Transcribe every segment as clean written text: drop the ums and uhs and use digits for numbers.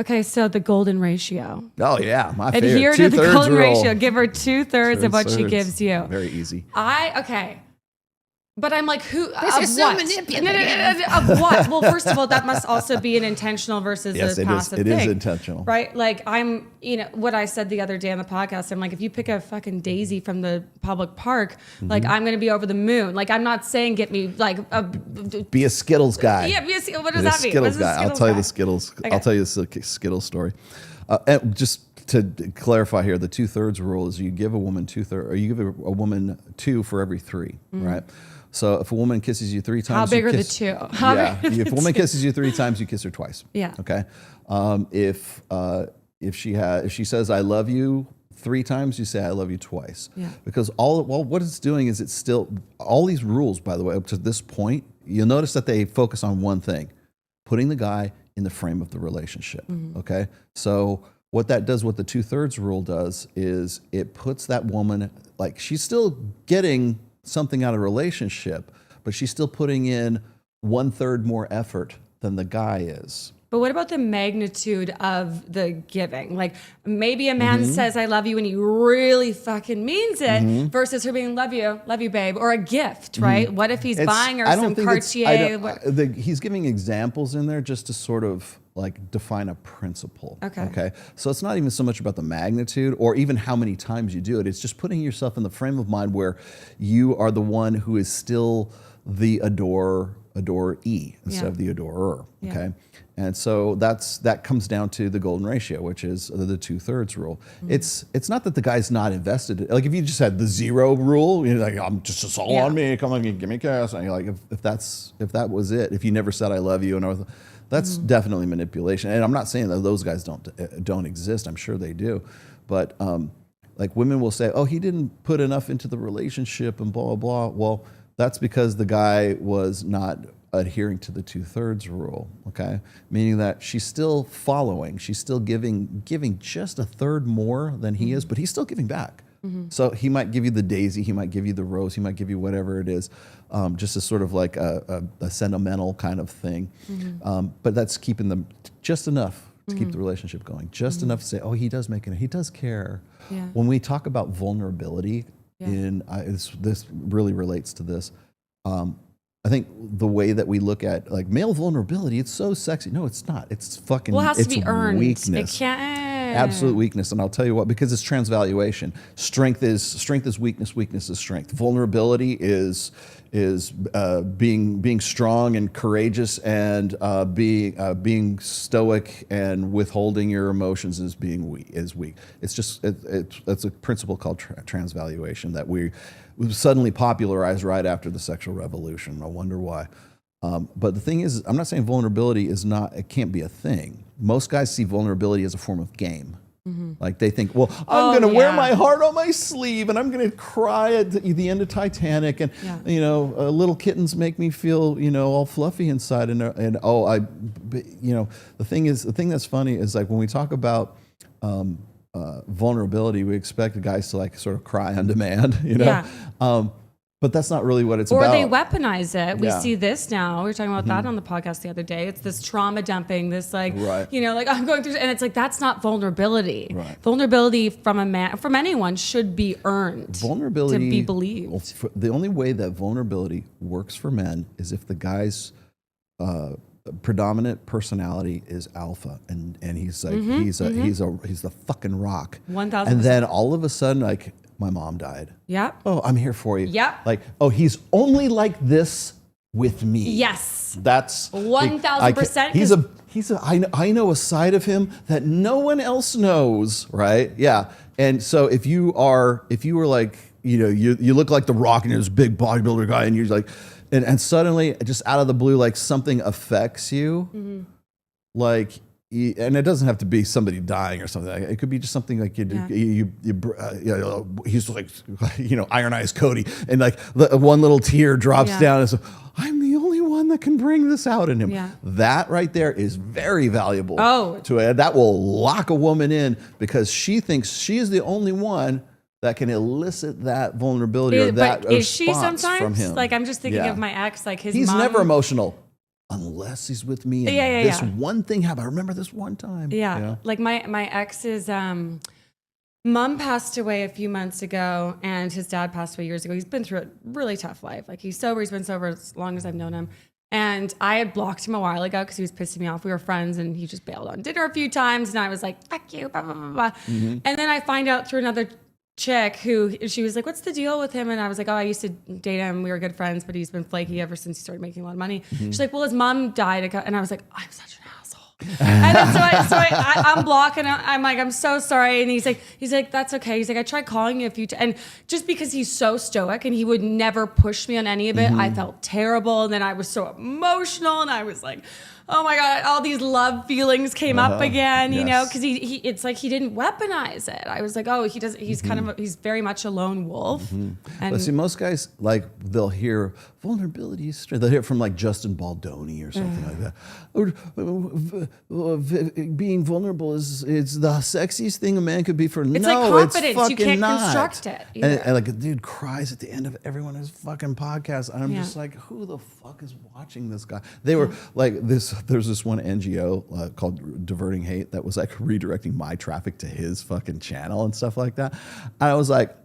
Okay, so the golden ratio. Oh yeah, my favorite. Adhere to the golden rule. ratio. Give her 2/3 of what she gives you. Very easy. Okay. But I'm like, who? This of is so what? manipulative. No, of what? Well, first of all, that must also be an intentional versus a passive thing. It is intentional. Right? Like what I said the other day on the podcast, I'm like, if you pick a fucking daisy from the public park, like I'm going to be over the moon. Like I'm not saying get me like be a Skittles guy. Yeah, what does that mean? Skittles guy. I'll tell you the Skittles. Okay. I'll tell you the Skittles story. And just to clarify here, the 2/3 rule is you give a woman 2/3, or you give a woman 2 for every 3, right? So if a woman kisses you 3 times, how big are the 2? If a woman kisses you 3 times, you kiss her twice. Yeah. Okay. If she says I love you 3 times, you say I love you twice. Yeah. Because what it's doing is it's still all these rules, by the way, up to this point, you'll notice that they focus on one thing: putting the guy in the frame of the relationship. Okay. So what that does, what the 2/3 rule does, is it puts that woman, like, she's still getting something out of a relationship, but she's still putting in 1/3 more effort than the guy is. But what about the magnitude of the giving? Like maybe a man says I love you and he really fucking means it versus her being love you babe, or a gift, right? What if he's buying her some Cartier? He's giving examples in there just to sort of like define a principle. Okay. So it's not even so much about the magnitude or even how many times you do it. It's just putting yourself in the frame of mind where you are the one who is still the adoree instead of the adorer. Okay. And so that comes down to the golden ratio, which is the 2/3 rule. It's not that the guy's not invested. Like if you just had the 0 rule, you're like, I'm just, it's all on me. Come on, give me cash. And you're like, if that was it, if you never said I love you, and that's definitely manipulation. And I'm not saying that those guys don't exist. I'm sure they do, but like women will say, oh, he didn't put enough into the relationship and blah blah blah. Well, that's because the guy was not adhering to the 2/3 rule, okay? Meaning that she's still following, she's still giving just 1/3 more than he is, but he's still giving back. So he might give you the daisy, he might give you the rose, he might give you whatever it is, just as sort of like a sentimental kind of thing. But that's keeping them just enough to keep the relationship going, just enough to say, oh, he does make it, he does care. Yeah. When we talk about vulnerability, this really relates to this. I think the way that we look at like male vulnerability, it's so sexy. No, it's not. It's fucking. Well, it has to be earned. Weakness. It can't. Absolute weakness, and I'll tell you what, because it's transvaluation. Strength is weakness. Weakness is strength. Vulnerability is being strong and courageous, and being stoic and withholding your emotions is weak. It's just it's a principle called transvaluation that we suddenly popularized right after the sexual revolution. I wonder why. But the thing is, I'm not saying vulnerability it can't be a thing. Most guys see vulnerability as a form of game. Like they think, well, I'm going to wear my heart on my sleeve and I'm going to cry at the end of Titanic, and little kittens make me feel all fluffy inside, the thing that's funny is like when we talk about vulnerability, we expect the guys to like sort of cry on demand, but that's not really what it's about. Or they weaponize it. We see this now. We were talking about that on the podcast the other day. It's this trauma dumping, this like, like I'm going through, and it's like, that's not vulnerability. Right. Vulnerability from a man, from anyone, should be earned. Vulnerability to be believed. Well, the only way that vulnerability works for men is if the guy's predominant personality is alpha, and he's like he's the fucking rock. 1,000%. And then all of a sudden, like, my mom died. Yeah. Oh, I'm here for you. Yeah. Like, oh, he's only like this with me. Yes. That's 1,000%. I know a side of him that no one else knows, right? Yeah. And so if you were like, you look like The Rock and you're this big bodybuilder guy, and you're like, and suddenly just out of the blue, like something affects you, like. And it doesn't have to be somebody dying or something. It could be just something like he's like, Iron Eyes Cody, and like one little tear drops down, and so I'm the only one that can bring this out in him. Yeah. That right there is very valuable. That will lock a woman in, because she thinks she is the only one that can elicit that vulnerability or that response from him. Like, I'm just thinking of my ex, like he's mom. Never emotional. unless he's with me and this one thing happened. I remember this one time. Yeah. Like my ex's mom passed away a few months ago and his dad passed away years ago. He's been through a really tough life. Like he's been sober as long as I've known him. And I had blocked him a while ago because he was pissing me off. We were friends and he just bailed on dinner a few times. And I was like, fuck you, blah, blah, blah, blah. Mm-hmm. And then I find out through another chick who she was like, what's the deal with him? And I was like, oh, I used to date him. We were good friends, but he's been flaky ever since he started making a lot of money. Mm-hmm. She's like, well, his mom died. And I was like, I'm such an asshole. And then I'm blocking him. I'm like, I'm so sorry. And he's like, that's okay. He's like, I tried calling you a few times. And just because he's so stoic and he would never push me on any of it, I felt terrible. And then I was so emotional and I was like, oh my God, all these love feelings came up again, you know, because he it's like he didn't weaponize it. I was like, oh, he's kind of, he's very much a lone wolf. And but see, most guys, like, they'll hear vulnerability, they'll hear it from like Justin Baldoni or something like that. Being vulnerable is the sexiest thing a man could be for. It's no, like confidence. It's fucking you can't not. construct it. And like a dude cries at the end of every one of his fucking podcasts. And I'm just like, who the fuck is watching this guy? They were like this. There's this one NGO called Diverting Hate that was like redirecting my traffic to his fucking channel and stuff like that. And I was like,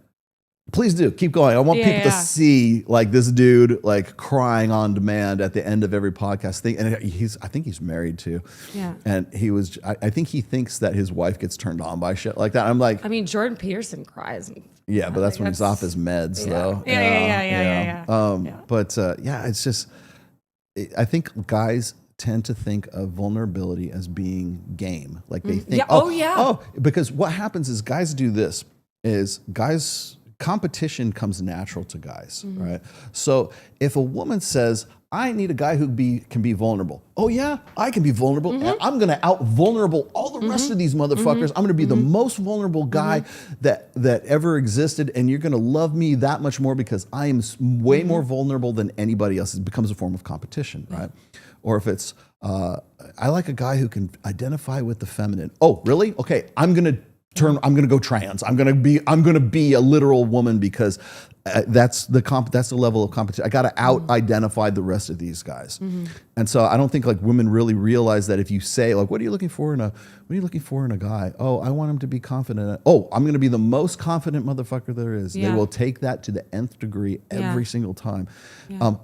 please do keep going. I want people to see like this dude like crying on demand at the end of every podcast thing. And I think he's married too. Yeah. And I think he thinks that his wife gets turned on by shit like that. I'm like, I mean, Jordan Peterson cries. Yeah, but that's when he's off his meds though. Yeah. But it's just, I think guys tend to think of vulnerability as being game. Like they think, because what happens is guys do this, competition comes natural to guys, right? So if a woman says, I need a guy who can be vulnerable. Oh yeah, I can be vulnerable. And I'm gonna out vulnerable all the rest of these motherfuckers. I'm gonna be the most vulnerable guy that ever existed, and you're gonna love me that much more because I am way more vulnerable than anybody else. It becomes a form of competition, right? Or if it's, I like a guy who can identify with the feminine. Oh, really? Okay, I'm gonna go trans. I'm gonna be a literal woman because that's the level of competition. I got to out-identify the rest of these guys. And so I don't think like women really realize that if you say like, what are you looking for in a guy? Oh, I want him to be confident. Oh, I'm going to be the most confident motherfucker there is. They will take that to the nth degree every single time.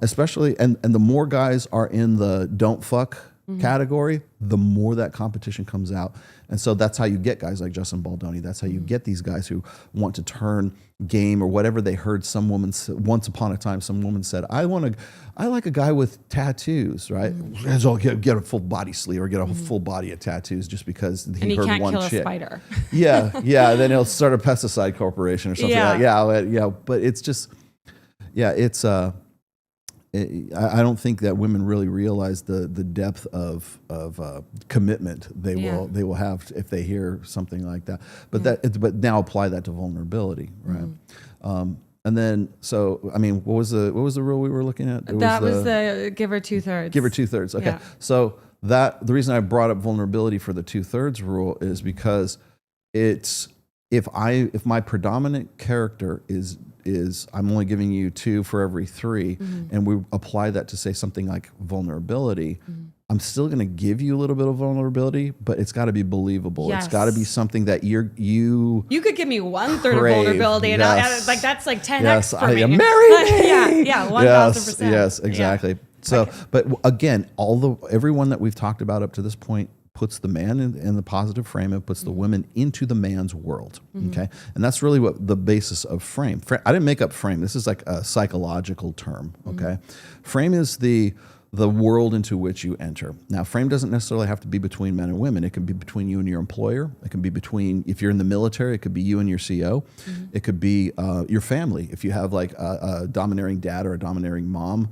Especially, and the more guys are in the don't fuck category, the more that competition comes out. And so that's how you get guys like Justin Baldoni. That's how you get these guys who want to turn game or whatever they heard some woman once upon a time. Some woman said, I like a guy with tattoos, right? So get a full body sleeve or get a full body of tattoos just because he heard one chick. And he can't kill a spider. Yeah. Then he'll start a pesticide corporation or something like that. Yeah. But it's just, it's I don't think that women really realize the depth of commitment they will have if they hear something like that. But now apply that to vulnerability, right? And then so I mean, what was the rule we were looking at? That was the give her 2/3. Give her 2/3. Okay, so the reason I brought up vulnerability for the 2/3 rule is because it's if my predominant character is I'm only giving you 2 for every 3, and we apply that to say something like vulnerability, I'm still going to give you a little bit of vulnerability, but it's got to be believable. Yes. It's got to be something that you could give me 1/3 of vulnerability, and like that's like 10x for me. Marry me. 1000%. Yes, exactly. Yeah. So, but again, everyone that we've talked about up to this point puts the man in the positive frame and puts the women into the man's world. Okay, and that's really what the basis of frame. I didn't make up frame. This is like a psychological term. Okay, frame is the world into which you enter. Now, frame doesn't necessarily have to be between men and women. It can be between you and your employer. It can be between, if you're in the military, it could be you and your CO. It could be your family. If you have like a domineering dad or a domineering mom,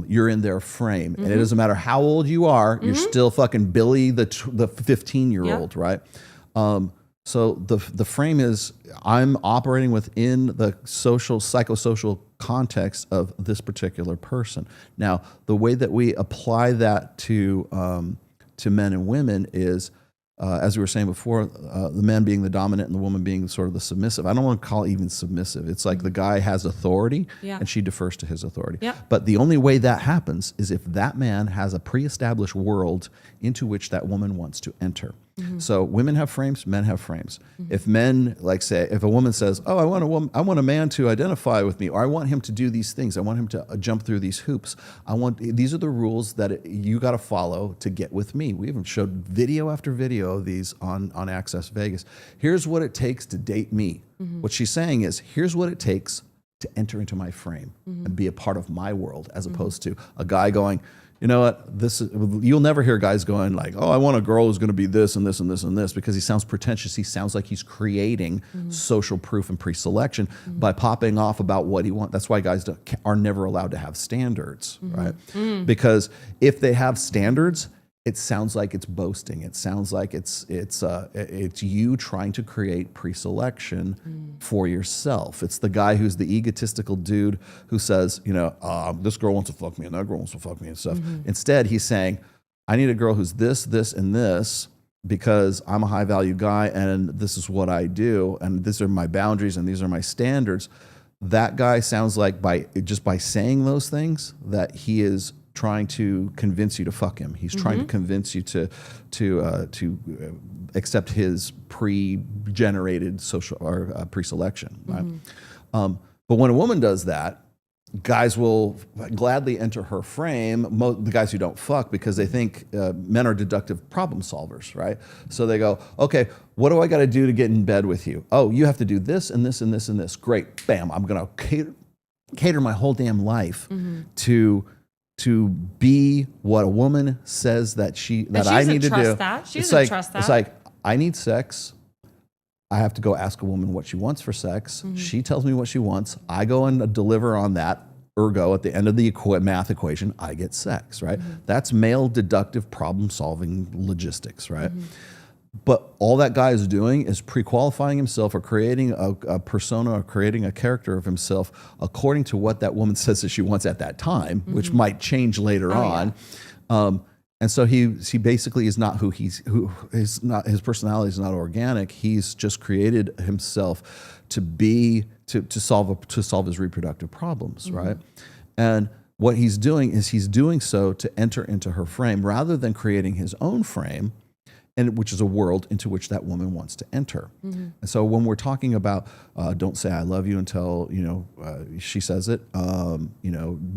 you're in their frame. And it doesn't matter how old you are, you're still fucking Billy, the 15-year-old, right? So the frame is, I'm operating within the psychosocial context of this particular person. Now, the way that we apply that to men and women is as we were saying before, the man being the dominant and the woman being sort of the submissive. I don't want to call it even submissive. It's like the guy has authority and she defers to his authority. Yep. But the only way that happens is if that man has a pre-established world into which that woman wants to enter. So women have frames, men have frames. If men, like say, if a woman says, "Oh, I want a man to identify with me, or I want him to do these things, I want him to jump through these hoops. These are the rules that you got to follow to get with me." We even showed video after video of these on Access Vegas. Here's what it takes to date me. What she's saying is, here's what it takes to enter into my frame and be a part of my world, as opposed to a guy going, "You know what? You'll never hear guys going like, 'Oh, I want a girl who's going to be this and this and this and this,' because he sounds pretentious. He sounds like he's creating social proof and pre-selection by popping off about what he wants. That's why guys are never allowed to have standards, right? Because if they have standards, it sounds like it's boasting. It sounds like it's you trying to create pre-selection for yourself. It's the guy who's the egotistical dude who says, this girl wants to fuck me and that girl wants to fuck me and stuff. Instead, he's saying, I need a girl who's this, this, and this because I'm a high-value guy and this is what I do and these are my boundaries and these are my standards. That guy sounds like by saying those things that he is trying to convince you to fuck him. He's trying to convince you to accept his pre-generated social or pre-selection. Right? But when a woman does that, guys will gladly enter her frame. The guys who don't fuck, because they think men are deductive problem solvers, right? So they go, "Okay, what do I got to do to get in bed with you? Oh, you have to do this and this and this and this. Great, bam! I'm gonna cater my whole damn life to be what a woman says that I need to do." She doesn't trust that. It's like, I need sex. I have to go ask a woman what she wants for sex. She tells me what she wants. I go and deliver on that. Ergo, at the end of the math equation, I get sex, right? That's male deductive problem-solving logistics, right? But all that guy is doing is pre-qualifying himself or creating a persona or creating a character of himself according to what that woman says that she wants at that time, which might change later on. Yeah. And so he basically is not his personality is not organic. He's just created himself to solve his reproductive problems, right? And what he's doing is he's doing so to enter into her frame rather than creating his own frame, and which is a world into which that woman wants to enter. And so when we're talking about don't say I love you until she says it,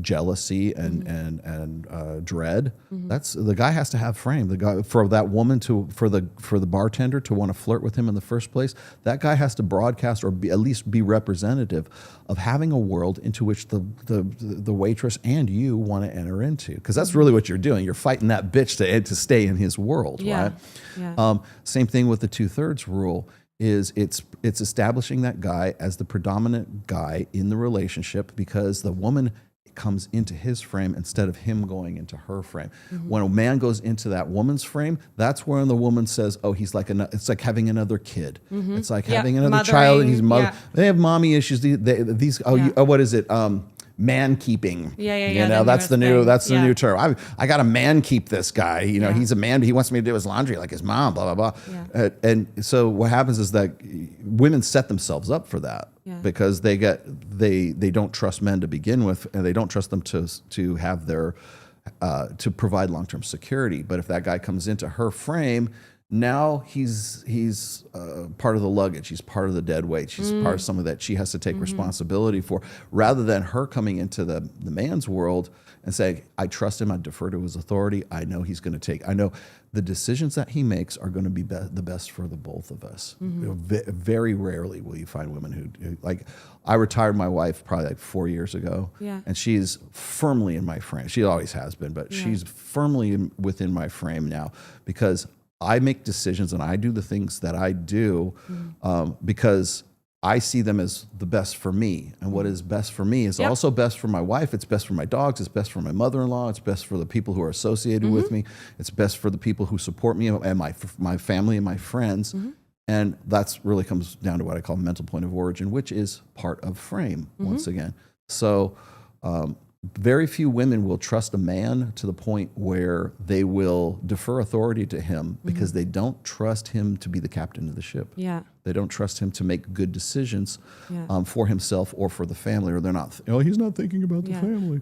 jealousy and dread. That's the guy has to have frame. The guy for that woman for the bartender to want to flirt with him in the first place. That guy has to broadcast or at least be representative of having a world into which the waitress and you want to enter into, because that's really what you're doing. You're fighting that bitch to stay in his world, right? Yeah. Same thing with the 2/3 rule. It's establishing that guy as the predominant guy in the relationship because the woman comes into his frame instead of him going into her frame. When a man goes into that woman's frame, that's when the woman says, "Oh, he's like it's like having another kid. It's like having another child. He's mother. Yeah. They have mommy issues. What is it? Man keeping. That's the new term. I got to man keep this guy. He's a man, but he wants me to do his laundry like his mom, blah, blah, blah. Yeah. And so what happens is that women set themselves up for that because they don't trust men to begin with, and they don't trust them to have their, to provide long-term security. But if that guy comes into her frame, now he's part of the luggage. He's part of the dead weight. She's part of something that she has to take responsibility for, rather than her coming into the man's world and saying, "I trust him. I defer to his authority. I know he's going to take. I know the decisions that he makes are going to be the best for the both of us." Very rarely will you find women who like. I retired my wife probably like 4 years ago, and she's firmly in my frame. She always has been, but she's firmly within my frame now because I make decisions and I do the things that I do because I see them as the best for me. And what is best for me is also best for my wife. It's best for my dogs. It's best for my mother-in-law. It's best for the people who are associated with me. It's best for the people who support me and my family and my friends. And that's really comes down to what I call mental point of origin, which is part of frame once again. So very few women will trust a man to the point where they will defer authority to him because they don't trust him to be the captain of the ship. Yeah. They don't trust him to make good decisions for himself or for the family, or they're not, he's not thinking about the family.